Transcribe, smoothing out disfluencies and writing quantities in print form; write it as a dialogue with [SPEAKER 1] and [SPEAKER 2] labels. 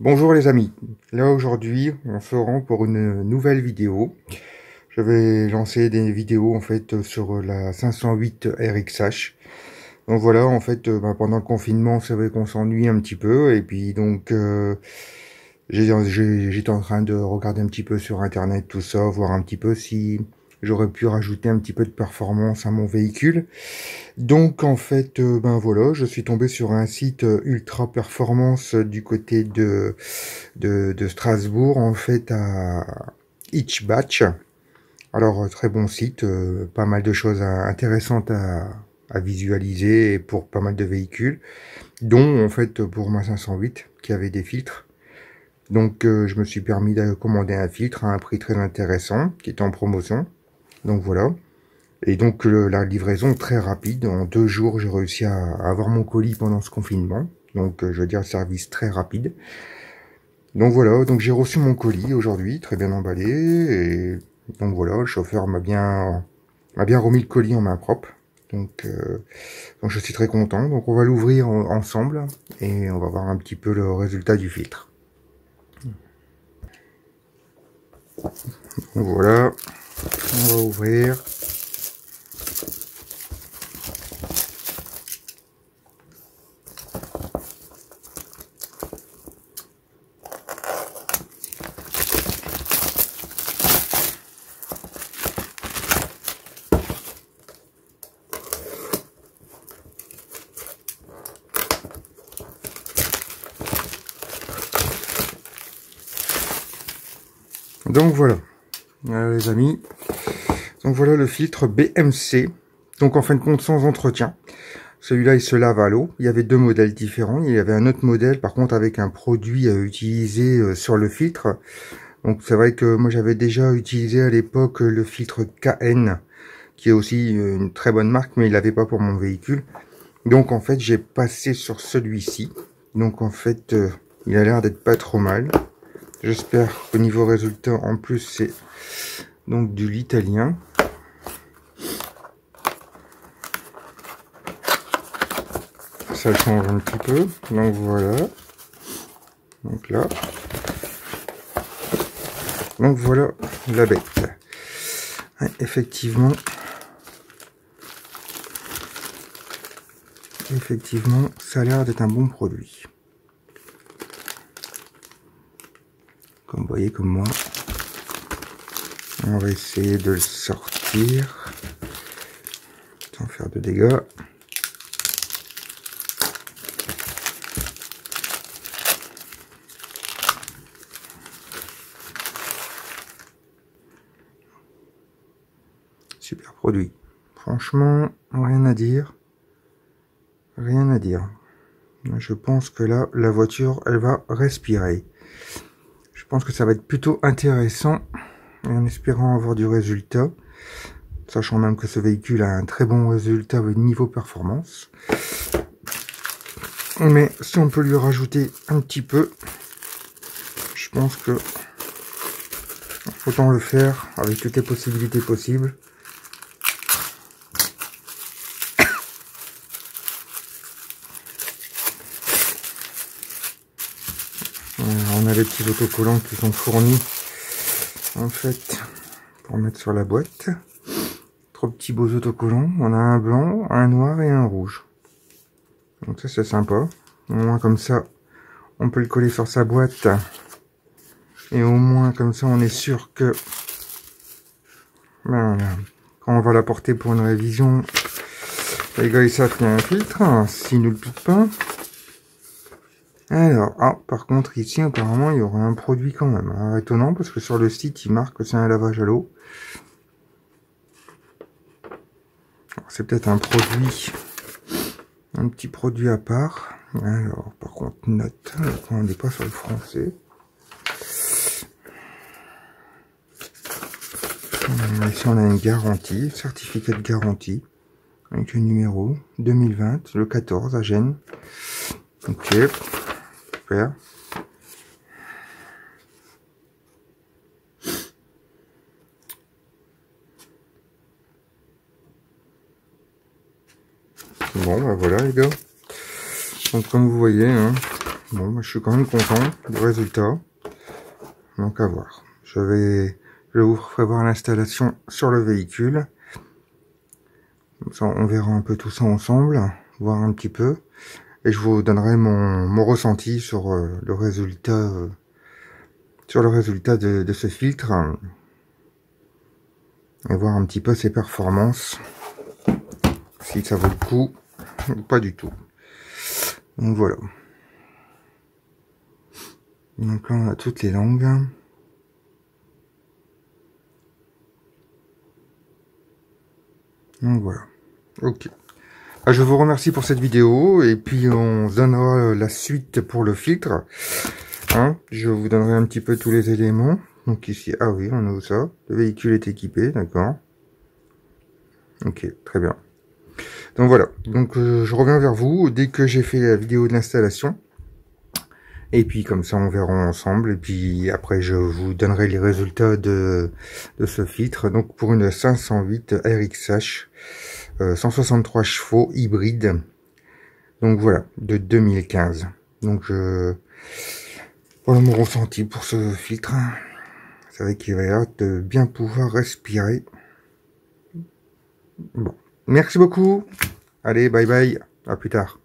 [SPEAKER 1] Bonjour les amis, là aujourd'hui on se rend pour une nouvelle vidéo. Je vais lancer des vidéos en fait sur la 508 RXH. Donc voilà, en fait pendant le confinement c'est vrai qu'on s'ennuie un petit peu et puis donc j'étais en train de regarder un petit peu sur internet tout ça, voir un petit peu si j'aurais pu rajouter un petit peu de performance à mon véhicule. Donc en fait, voilà, je suis tombé sur un site ultra performance du côté de Strasbourg, en fait à Hitchbatch. Alors très bon site, pas mal de choses intéressantes à visualiser pour pas mal de véhicules, dont en fait pour ma 508 qui avait des filtres. Donc je me suis permis de commander un filtre à un prix très intéressant qui était en promotion. Donc voilà. Et donc la livraison très rapide, en 2 jours j'ai réussi à avoir mon colis pendant ce confinement. Donc je veux dire service très rapide. Donc voilà, donc j'ai reçu mon colis aujourd'hui, très bien emballé. Et donc voilà, le chauffeur m'a bien remis le colis en main propre. Donc je suis très content. Donc on va l'ouvrir ensemble et on va voir un petit peu le résultat du filtre. Donc voilà, on va ouvrir. Donc voilà, les amis. Donc voilà le filtre BMC. Donc en fin de compte sans entretien. Celui-là il se lave à l'eau. Il y avait deux modèles différents. Il y avait un autre modèle par contre avec un produit à utiliser sur le filtre. Donc c'est vrai que moi j'avais déjà utilisé à l'époque le filtre KN, qui est aussi une très bonne marque, mais il l'avait pas pour mon véhicule. Donc en fait j'ai passé sur celui-ci. Donc en fait il a l'air d'être pas trop mal. J'espère qu'au niveau résultat en plus c'est donc de l'italien. Ça change un petit peu. Donc voilà. Donc là. Donc voilà la bête. Ouais, effectivement, ça a l'air d'être un bon produit. Comme vous voyez, comme moi. On va essayer de le sortir sans faire de dégâts. Super produit. Franchement, rien à dire. Rien à dire. Je pense que là, la voiture, elle va respirer. Je pense que ça va être plutôt intéressant. Et en espérant avoir du résultat. Sachant même que ce véhicule a un très bon résultat au niveau performance. Mais si on peut lui rajouter un petit peu, je pense que autant le faire avec toutes les possibilités possibles. On a les petits autocollants qui sont fournis en fait pour mettre sur la boîte. Trois petits beaux autocollants. On a un blanc, un noir et un rouge. Donc ça c'est sympa. Au moins comme ça, on peut le coller sur sa boîte. Et au moins comme ça on est sûr que ben, quand on va la porter pour une révision, les gars ils savent qu'il y a un filtre, hein, s'ils ne le piquent pas. Alors, par contre, ici, apparemment, il y aura un produit quand même. Alors, étonnant, parce que sur le site, il marque que c'est un lavage à l'eau. C'est peut-être un produit, un petit produit à part. Alors, par contre, note, on n'est pas sur le français. Ici, on a une garantie, certificat de garantie, avec le numéro 2020, le 14 à Gênes. Ok, super. Bon, bah voilà les gars. Donc comme vous voyez, hein, Bon, moi, je suis quand même content du résultat. Donc à voir. Je vais vous faire voir l'installation sur le véhicule. Comme ça, on verra un peu tout ça ensemble, voir un petit peu. Et je vous donnerai mon ressenti sur le résultat, de ce filtre. Et voir un petit peu ses performances. Si ça vaut le coup ou pas du tout. Donc voilà. Donc là, on a toutes les langues. Donc voilà. Ok. Je vous remercie pour cette vidéo. Et puis, on se donnera la suite pour le filtre. Hein, je vous donnerai un petit peu tous les éléments. Donc ici, ah oui, on a ça. Le véhicule est équipé, d'accord. Ok, très bien. Donc voilà. Donc, je reviens vers vous dès que j'ai fait la vidéo de l'installation. Et puis comme ça on verra ensemble. Et puis après je vous donnerai les résultats de ce filtre. Donc pour une 508 RXH 163 chevaux hybride. Donc voilà, de 2015. Donc voilà mon ressenti pour ce filtre. C'est vrai qu'il va y avoir de bien pouvoir respirer. Bon, merci beaucoup. Allez, bye bye. À plus tard.